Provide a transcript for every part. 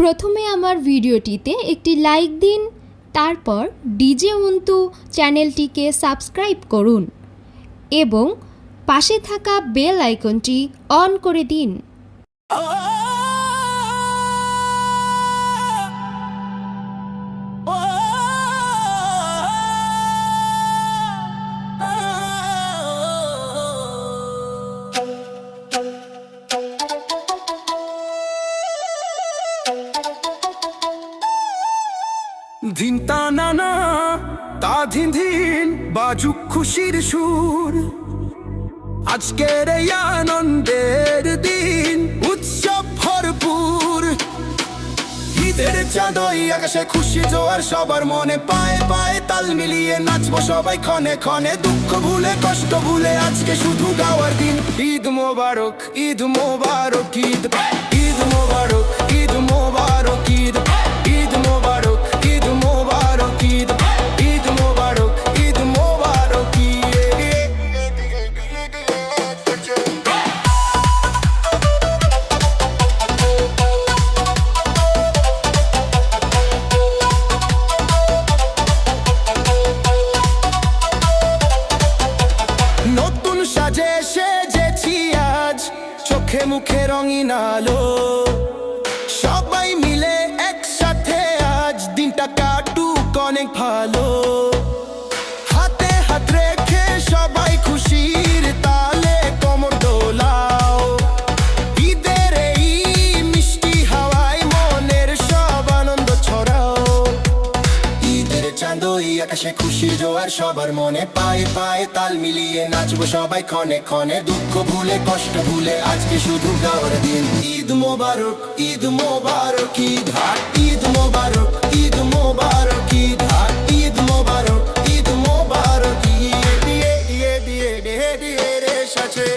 প্রথমে আমার ভিডিওটিতে একটি লাইক দিন, তারপর ডিজে অন্তু চ্যানেলটিকে সাবস্ক্রাইব করুন এবং পাশে থাকা বেল আইকনটি অন করে দিন। ধিন তা না না তা ধিন ধিন বাজুক খুশির সুর, আজকের এই আনন্দের দিন উৎসব ভরপুর। ঈদের চাঁদই আকাশে খুশি জোয়ার, সবার মনে পায়ে পায়ে তাল মিলিয়ে নাচবো সবাই ক্ষণে ক্ষণে, দুঃখ ভুলে কষ্ট ভুলে আজকে শুধু গাওয়ার দিন। ঈদ মোবারক, ঈদ মোবারক, ঈদ ঈদ মোবারক, ঈদ মোবারক, ঈদ ঈদ মোবারক, ঈদ মোবারক, ঈদ ঈদ মোবারক, ঈদ মোবারক, নতুন সাজে সেজেছি আজ, চোখে মুখে রঙিন আলো, সবাই মিলে একসাথে আজ দিনটা কাটুক অনেক ভালো। হাতে হাত রেখে সবাই খুশির তালে কোমর দোলাও, ঈদের এই মিষ্টি হাওয়ায় মনের সব আনন্দ ছড়াও। ঈদের চাঁদই আকাশে খুশি জোয়ার, সবার মনে পায়ে পায়ে তাল মিলিয়ে নাচবো সবাই ক্ষণে ক্ষণে, দুঃখ ভুলে কষ্ট ভুলে আজকে শুধু গাওয়ার দিন। ঈদ মোবারক, ঈদ মোবারক, ঈদ ঈদ মোবারক, ঈদ মোবারক, ঈদ ঈদ মোবারক, ঈদ মোবারক, দিয়ে দিয়ে দিয়ে দিয়ে দিয়ে দিয়ে রে সাথে।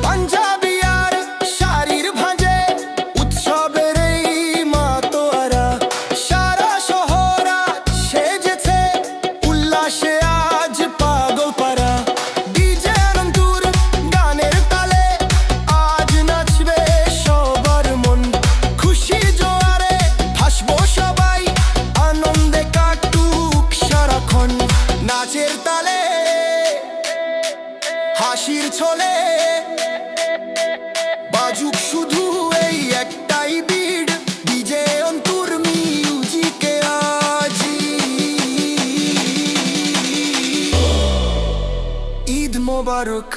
পাঞ্জাবি আর শাড়ির ভাঁজে উৎসবের এই মাতোয়ারা, সারা শহর আজ সেজেছে উল্লাসে আজ পাগল পারা। ডিজে অন্তুর গানের তালে আজ নাচবে সবার মন, খুশি জোয়ারে ভাসবো সবাই আনন্দে কাটুক সারাক্ষণ। নাচের তালে হাসির ছলে বাজুক শুধু এই একটাই বিট, ডিজে অন্তুর মিউজিকে আজি। ঈদ মোবারক।